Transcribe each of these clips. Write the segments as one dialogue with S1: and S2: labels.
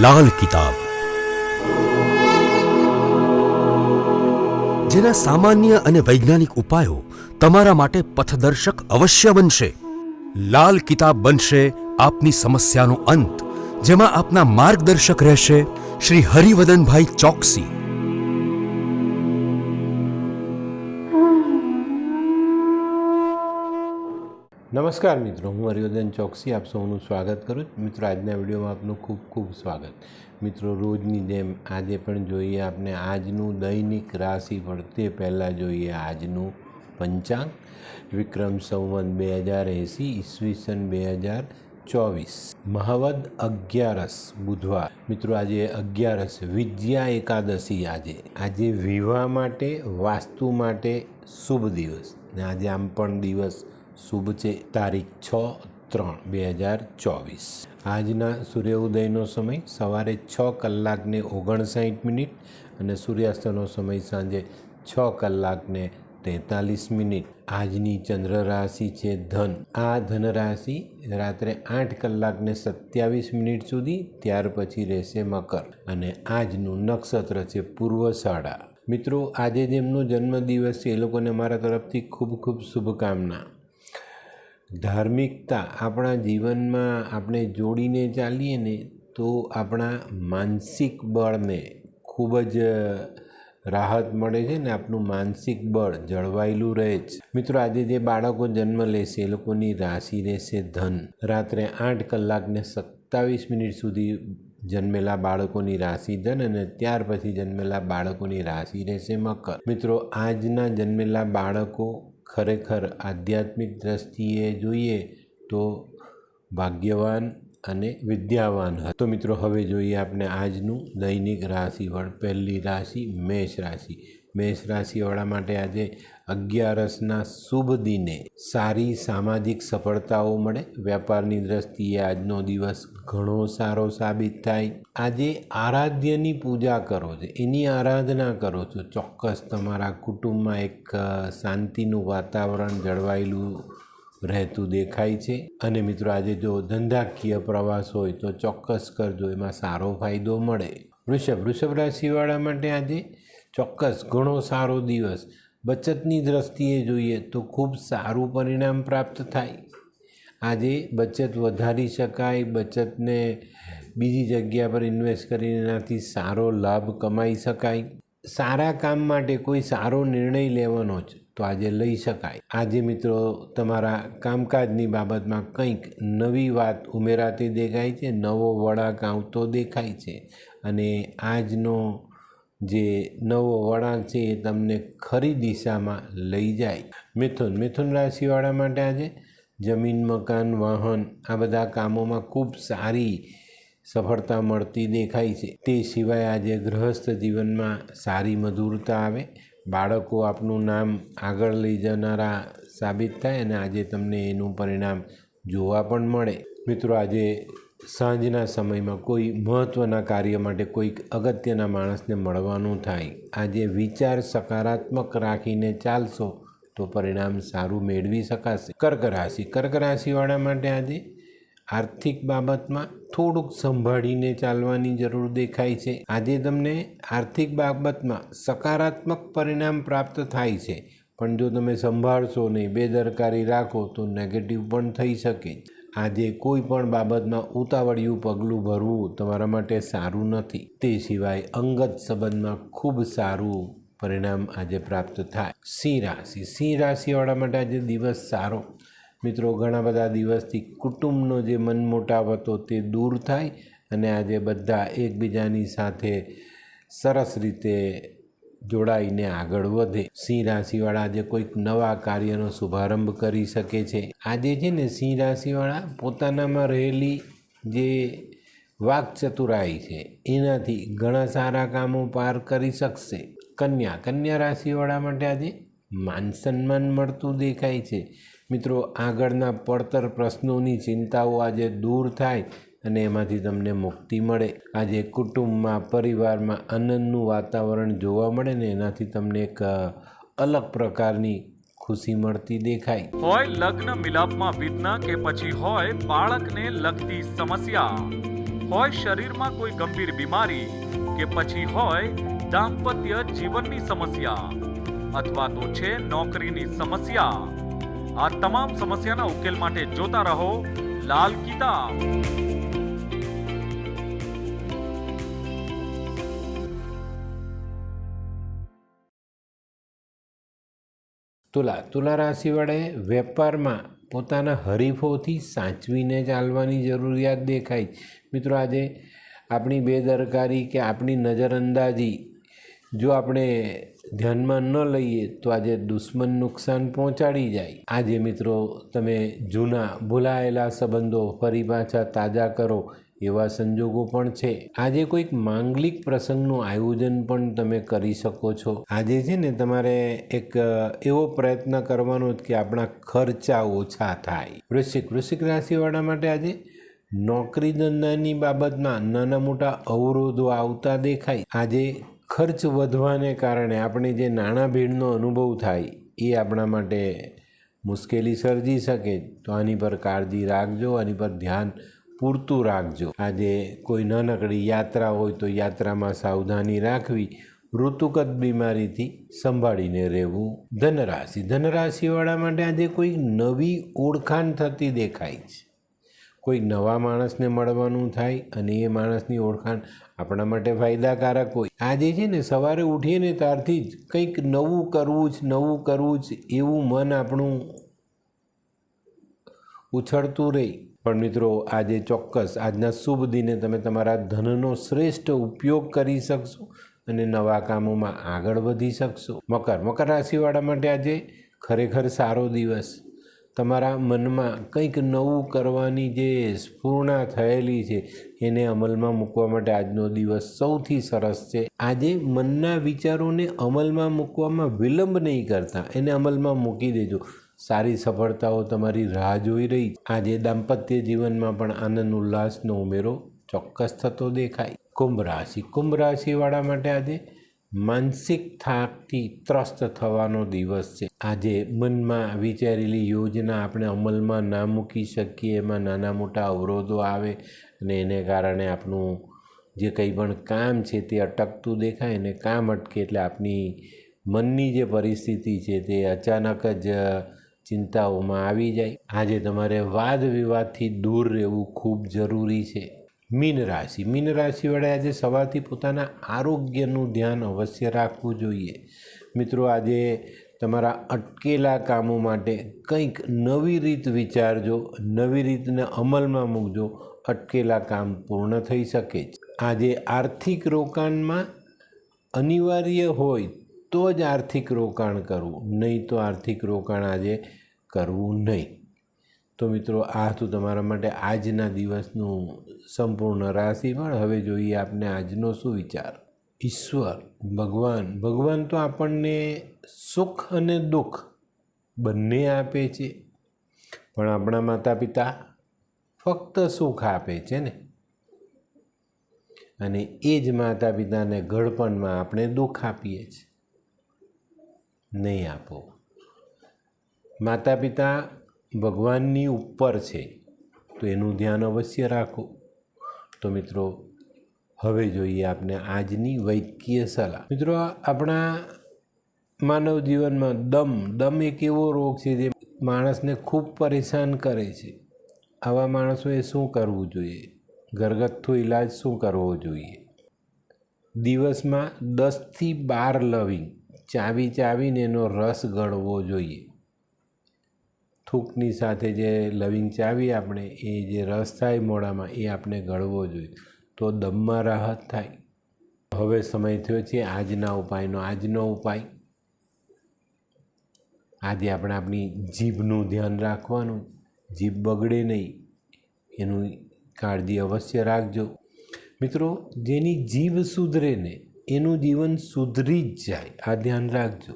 S1: લાલ કિતાબ, જેના સામાન્ય અને વૈજ્ઞાનિક ઉપાયો તમારા માટે પથદર્શક અવશ્ય બનશે. લાલ કિતાબ બનશે આપની સમસ્યાનો અંત, જેમાં આપના માર્ગદર્શક રહેશે શ્રી હરિવદનભાઈ ચોકસી.
S2: નમસ્કાર મિત્રો, હું હરિવર્ધન ચોકસી આપ સૌનું સ્વાગત કરું છું. મિત્રો, આજના વિડીયોમાં આપનું ખૂબ ખૂબ સ્વાગત. મિત્રો, રોજની જેમ આજે પણ જોઈએ આપણે આજનું દૈનિક રાશિફળ. તે પહેલાં જોઈએ આજનું પંચાંગ. વિક્રમ સંવત 2080 ઈસવીસન 2024 મહાવદ 11 બુધવાર. મિત્રો, આજે 11 વિજયા એકાદશી. આજે વિવાહ માટે, વાસ્તુ માટે શુભ દિવસ, ને આજે આમ પણ દિવસ શુભ છે. તારીખ 6/3/2024. આજના સૂર્યોદયનો સમય સવારે 6:59 અને સૂર્યાસ્તનો સમય સાંજે 6:43. આજની ચંદ્ર રાશિ છે ધન. આ ધન રાશિ રાત્રે 8:27 સુધી, ત્યાર પછી રહેશે મકર. અને આજનું નક્ષત્ર છે પૂર્વષાઢા. મિત્રો, આજે જેમનો જન્મદિવસ છે એ લોકોને મારા તરફથી ખૂબ ખૂબ શુભકામના. ધાર્મિકતા આપણા જીવનમાં આપણે જોડીને ચાલીએ ને તો આપણા માનસિક બળને ખૂબ જ રાહત મળે છે ને આપણું માનસિક બળ જળવાયેલું રહે છે. મિત્રો, આજે જે બાળકો જન્મ લેશે એ લોકોની રાશિ રહેશે ધન. રાત્રે 8:27 સુધી જન્મેલા બાળકોની રાશિ ધન, અને ત્યાર પછી જન્મેલા બાળકોની રાશિ રહેશે મકર. મિત્રો, આજના જન્મેલા બાળકો ખરેખર આધ્યાત્મિક દ્રષ્ટિએ જોઈએ તો ભાગ્યવાન અને વિદ્યાવાન હતા. તો મિત્રો, હવે જોઈએ આપણે આજનું દૈનિક રાશિફળ. પહેલી રાશિ મેષ રાશિ. મેષ રાશિવાળા માટે આજે 11ના શુભ દિને સારી સામાજિક સફળતાઓ મળે. વેપારની દ્રષ્ટિએ આજનો દિવસ ઘણો સારો સાબિત થાય. આજે આરાધ્યની પૂજા કરો છો, એની આરાધના કરો છો, ચોક્કસ તમારા કુટુંબમાં એક શાંતિનું વાતાવરણ જળવાયેલું રહેતું દેખાય છે. અને મિત્રો, આજે જો ધંધાકીય પ્રવાસ હોય તો ચોક્કસ કરજો, એમાં સારો ફાયદો મળે. વૃષભ રાશિવાળા માટે આજે ચોક્કસ ઘણો સારો દિવસ. બચતની દ્રષ્ટિએ જોઈએ તો ખૂબ સારું પરિણામ પ્રાપ્ત થાય. આજે બચત વધારી શકાય, બચતને બીજી જગ્યા પર ઇન્વેસ્ટ કરીને એનાથી સારો લાભ કમાઈ શકાય. સારા કામ માટે કોઈ સારો નિર્ણય લેવાનો છે તો આજે લઈ શકાય. આજે મિત્રો, તમારા કામકાજની બાબતમાં કંઈક નવી વાત ઉમેરાતી દેખાય છે, નવો વળાંક આવતો દેખાય છે. અને આજનો જે નવો વળાંક છે એ તમને ખરી દિશામાં લઈ જાય. મિથુન રાશિવાળા માટે આજે જમીન, મકાન, વાહન આ બધા કામોમાં ખૂબ સારી સફળતા મળતી દેખાય છે. તે સિવાય આજે ગૃહસ્થ જીવનમાં સારી મધુરતા આવે. બાળકો આપનું નામ આગળ લઈ જનારા સાબિત થાય અને આજે તમને એનું પરિણામ જોવા પણ મળે. મિત્રો, આજે સાંજના સમયમાં કોઈ મહત્ત્વના કાર્ય માટે કોઈક અગત્યના માણસને મળવાનું થાય. આજે વિચાર સકારાત્મક રાખીને ચાલશો તો પરિણામ સારું મેળવી શકાશે. કર્ક રાશિવાળા માટે આજે આર્થિક બાબતમાં થોડુંક સંભાળીને ચાલવાની જરૂર દેખાય છે. આજે તમને આર્થિક બાબતમાં સકારાત્મક પરિણામ પ્રાપ્ત થાય છે, પણ જો તમે સંભાળશો નહીં, બેદરકારી રાખો તો નેગેટિવ પણ થઈ શકે. આજે કોઈ પણ બાબતમાં ઉતાવળિયું પગલું ભરવું તમારા માટે સારું નથી. તે સિવાય અંગત સંબંધમાં ખૂબ સારું પરિણામ આજે પ્રાપ્ત થાય. સિંહ રાશિવાળા માટે આજે દિવસ સારો. મિત્રો, ઘણા બધા દિવસથી કુટુંબનો જે મનમોટાવ હતો તે દૂર થાય અને આજે બધા એકબીજાની સાથે સરસ રીતે જોડાઈને આગળ વધે. સિંહ રાશિવાળા આજે કોઈક નવા કાર્યનો શુભારંભ કરી શકે છે. આજે છે ને, સિંહ રાશિવાળા પોતાનામાં રહેલી જે વાકચતુરાઈ છે એનાથી ઘણા સારા કામો પાર કરી શકશે. કન્યા રાશિવાળા માટે આજે માન સન્માન મળતું દેખાય છે. મિત્રો, આગળના પડતર પ્રશ્નોની ચિંતાઓ આજે દૂર થાય અને એમાંથી તમને મુક્તિ મળે. આજે કુટુંબમાં, પરિવારમાં આનંદનું વાતાવરણ જોવા મળે ને એનાથી તમને એક અલગ પ્રકારની ખુશી મળતી દેખાય.
S3: હોય લગ્ન મિલાપમાં વિઘ્ન કે પછી હોય બાળકને લગતી સમસ્યા, હોય શરીરમાં કોઈ ગંભીર બીમારી કે પછી હોય દાંપત્ય જીવનની સમસ્યા અથવા તો છે નોકરીની સમસ્યા, આ તમામ સમસ્યાના ઉકેલ માટે જોતા રહો લાલ કિતાબ.
S2: તુલા રાશિવાળાએ વેપારમાં પોતાના હરીફોથી સાચવીને ચાલવાની જરૂરિયાત દેખાય. મિત્રો, આજે આપણી બેદરકારી કે આપણી નજરઅંદાજી જો આપણે ધ્યાનમાં ન લઈએ તો આજે દુશ્મન નુકસાન પહોંચાડી જાય. આજે મિત્રો તમે જૂના ભૂલાયેલા સંબંધો ફરી પાછા તાજા કરો એવા સંજોગો પણ છે. આજે કોઈક માંગલિક પ્રસંગનું આયોજન પણ તમે કરી શકો છો. આજે છે ને તમારે એક એવો પ્રયત્ન કરવાનો કે આપણા ખર્ચા ઓછા થાય. વૃશ્ચિક રાશિવાળા માટે આજે નોકરી ધંધાની બાબતમાં નાના મોટા અવરોધો આવતા દેખાય. આજે ખર્ચ વધવાને કારણે આપણે જે નાણાં ભીડનો અનુભવ થાય એ આપણા માટે મુશ્કેલી સર્જી શકે. તો આની પર કાળજી રાખજો, આની પર ધ્યાન પૂરતું રાખજો. આજે કોઈ નાનકડી યાત્રા હોય તો યાત્રામાં સાવધાની રાખવી. ઋતુગત બીમારીથી સંભાળીને રહેવું. ધનરાશિવાળા માટે આજે કોઈ નવી ઓળખાણ થતી દેખાય છે. કોઈ નવા માણસને મળવાનું થાય અને એ માણસની ઓળખાણ આપણા માટે ફાયદાકારક હોય. આજે છે ને સવારે ઉઠીએ ને ત્યારથી જ કંઈક નવું કરવું જ એવું મન આપણું ઉછળતું રહે. પણ મિત્રો, આજે ચોક્કસ આજના શુભ દિને તમે તમારા ધનનો શ્રેષ્ઠ ઉપયોગ કરી શકશો અને નવા કામોમાં આગળ વધી શકશો. મકર રાશિવાળા માટે આજે ખરેખર સારો દિવસ. તમારા મનમાં કંઈક નવું કરવાની જે સ્ફૂર્ણા થયેલી છે એને અમલમાં મૂકવા માટે આજનો દિવસ સૌથી સરસ છે. આજે મનના વિચારોને અમલમાં મૂકવામાં વિલંબ નહીં કરતા, એને અમલમાં મૂકી દેજો. સારી સફળતાઓ તમારી રાહ જોઈ રહી. આજે દાંપત્ય જીવનમાં પણ આનંદ ઉલ્લાસનો ઉમેરો ચોક્કસ થતો દેખાય. કુંભ રાશિવાળા માટે આજે માનસિક થાકથી ત્રસ્ત થવાનો દિવસ છે. આજે મનમાં વિચારેલી યોજના આપણે અમલમાં ના મૂકી શકીએ, એમાં નાના મોટા અવરોધો આવે અને એને કારણે આપણું જે કંઈ પણ કામ છે તે અટકતું દેખાય. અને કામ અટકે એટલે આપણી મનની જે પરિસ્થિતિ છે તે અચાનક જ ચિંતાઓમાં આવી જાય. આજે તમારે વાદ વિવાદથી દૂર રહેવું ખૂબ જરૂરી છે. મીન રાશિવાળાએ આજે સવારથી પોતાના આરોગ્યનું ધ્યાન અવશ્ય રાખવું જોઈએ. મિત્રો, આજે તમારા અટકેલા કામો માટે કંઈક નવી રીત વિચારજો, નવી રીતને અમલમાં મૂકજો. અટકેલા કામ પૂર્ણ થઈ શકે છે. આજે આર્થિક રોકાણમાં અનિવાર્ય હોય તો જ આર્થિક રોકાણ કરવું, નહીં તો આર્થિક રોકાણ આજે કરવું નહીં. તો મિત્રો, આ હતું તમારા માટે આજના દિવસનું સંપૂર્ણ રાશિફળ. હવે જોઈએ આપણે આજનો શું વિચાર. ઈશ્વર ભગવાન તો આપણને સુખ અને દુઃખ બંને આપે છે, પણ આપણા માતા પિતા ફક્ત સુખ આપે છે ને. અને એ જ માતા પિતાને ઘડપણમાં આપણે દુઃખ આપીએ છીએ. નહીં આપો. માતા પિતા ભગવાનની ઉપર છે તો એનું ધ્યાન અવશ્ય રાખો. તો મિત્રો, હવે જોઈએ આપણે આજની વૈદ્યકીય સલાહ. મિત્રો, આપણા માનવ જીવનમાં દમ એક એવો રોગ છે જે માણસને ખૂબ પરેશાન કરે છે. આવા માણસોએ શું કરવું જોઈએ? ઘરગથ્થુ ઇલાજ શું કરવો જોઈએ? દિવસમાં 10થી 12 લવિંગ ચાવીને એનો રસ ગળવો જોઈએ. થૂકની સાથે જે લવિંગ ચાવી આપણે એ જે રસ થાય મોઢામાં એ આપણે ગળવો જોઈએ, તો દમમાં રાહત થાય. હવે સમય થયો છે આજના ઉપાયનો. આજનો ઉપાય, આજે આપણે આપણી જીભનું ધ્યાન રાખવાનું. જીભ બગડે નહીં એનું કાળજી અવશ્ય રાખજો. મિત્રો, જેની જીભ સુધરે ને એનું જીવન સુધરી જ જાય, આ ધ્યાન રાખજો.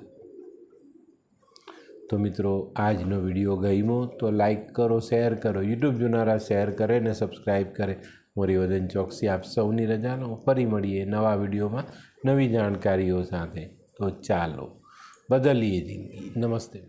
S2: તો મિત્રો, આજનો વિડીયો ગમ્યો તો લાઈક કરો, શેર કરો. યુટ્યુબ જોનારા શેર કરે ને સબસ્ક્રાઈબ કરે. મોરીવર્ધન ચોકસી આપ સૌની રજા લો. ફરી મળીએ નવા વિડીયોમાં નવી જાણકારીઓ સાથે. તો ચાલો બદલીએ જિંદગી. નમસ્તે.